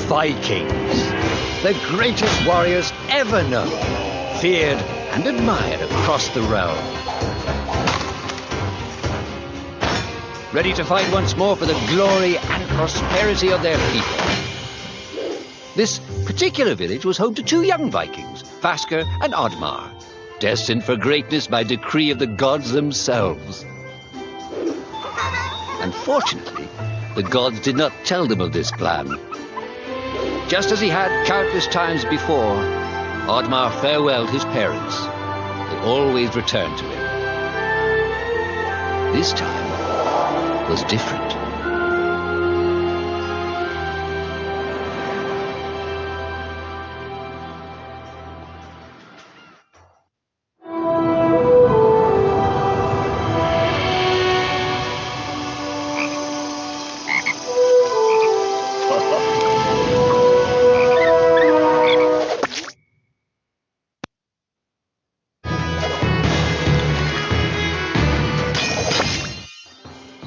Vikings, the greatest warriors ever known, feared and admired across the realm. Ready to fight once more for the glory and prosperity of their people. This particular village was home to two young Vikings, Vasker and Oddmar, destined for greatness by decree of the gods themselves. Unfortunately, the gods did not tell them of this plan. Just as he had countless times before, Oddmar farewelled his parents. They always returned to him. This time was different.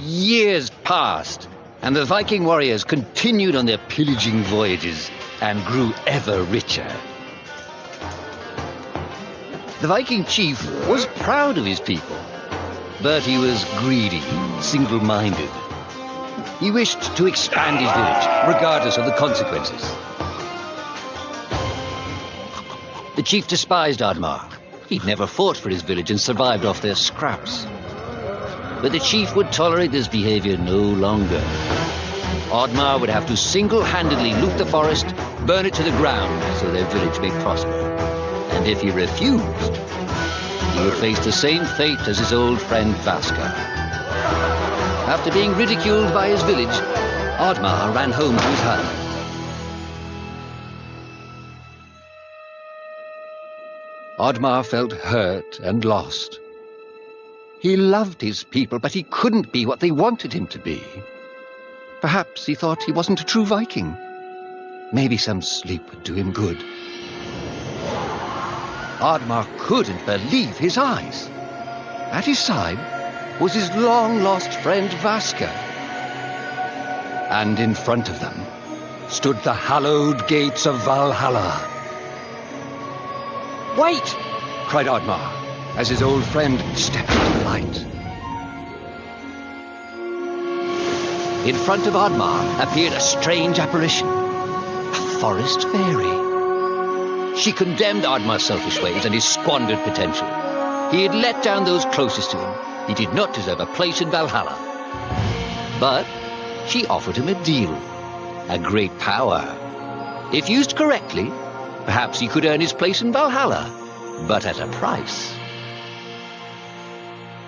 Years passed, and the Viking warriors continued on their pillaging voyages and grew ever richer. The Viking chief was proud of his people, but he was greedy, single-minded. He wished to expand his village, regardless of the consequences. The chief despised Oddmar. He'd never fought for his village and survived off their scraps. But the chief would tolerate this behavior no longer. Oddmar would have to single-handedly loot the forest, burn it to the ground so their village may prosper. And if he refused, he would face the same fate as his old friend Vasker. After being ridiculed by his village, Oddmar ran home to his hut. Oddmar felt hurt and lost. He loved his people, but he couldn't be what they wanted him to be. Perhaps he thought he wasn't a true Viking. Maybe some sleep would do him good. Oddmar couldn't believe his eyes. At his side was his long-lost friend Vasker. And in front of them stood the hallowed gates of Valhalla. "Wait!" cried Oddmar, as his old friend stepped into the light. In front of Oddmar appeared a strange apparition, a forest fairy. She condemned Oddmar's selfish ways and his squandered potential. He had let down those closest to him. He did not deserve a place in Valhalla. But she offered him a deal, a great power. If used correctly, perhaps he could earn his place in Valhalla, but at a price.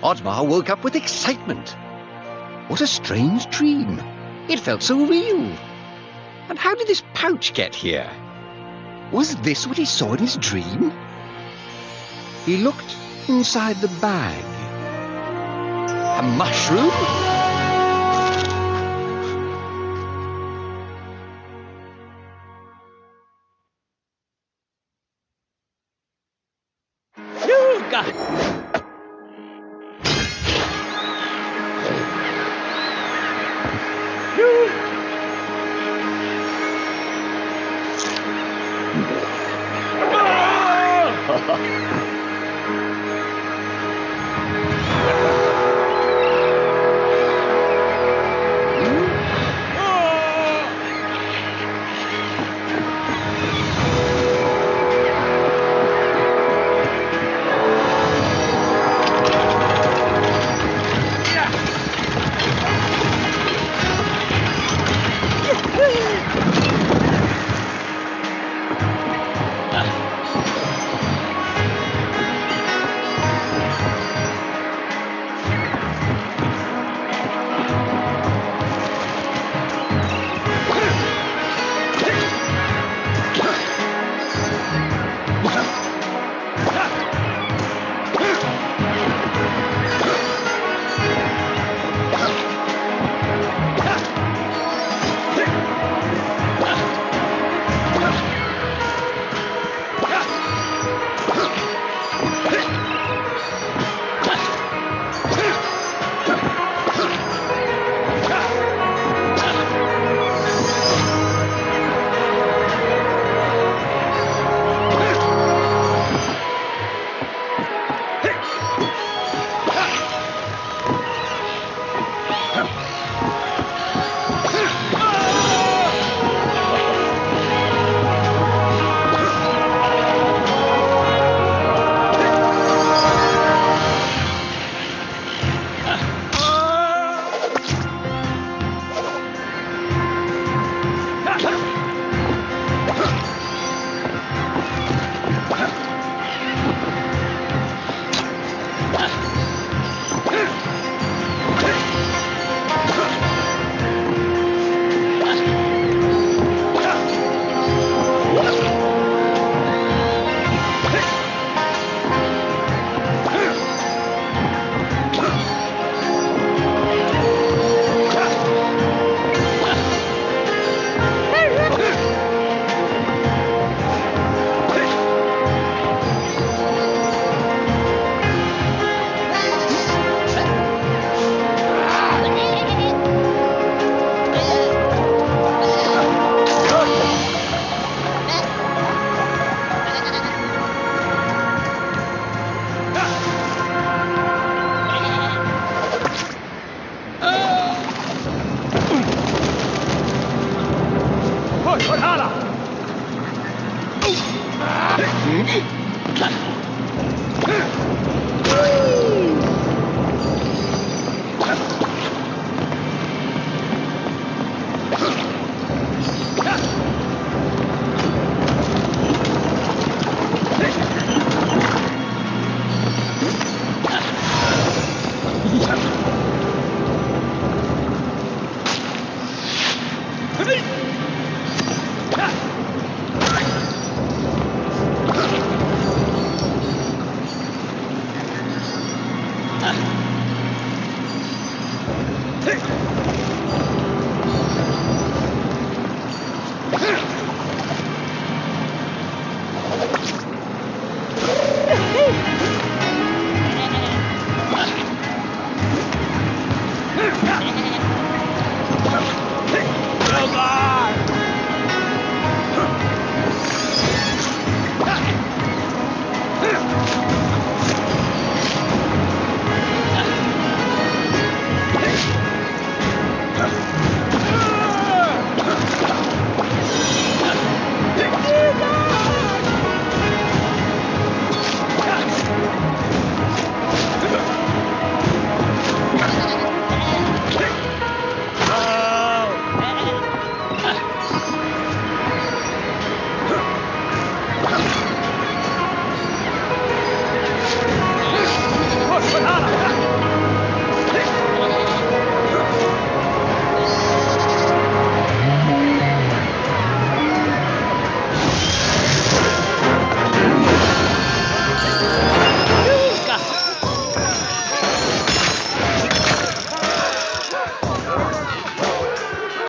Oddmar woke up with excitement. What a strange dream. It felt so real. And how did this pouch get here? Was this what he saw in his dream? He looked inside the bag. A mushroom? You've got it!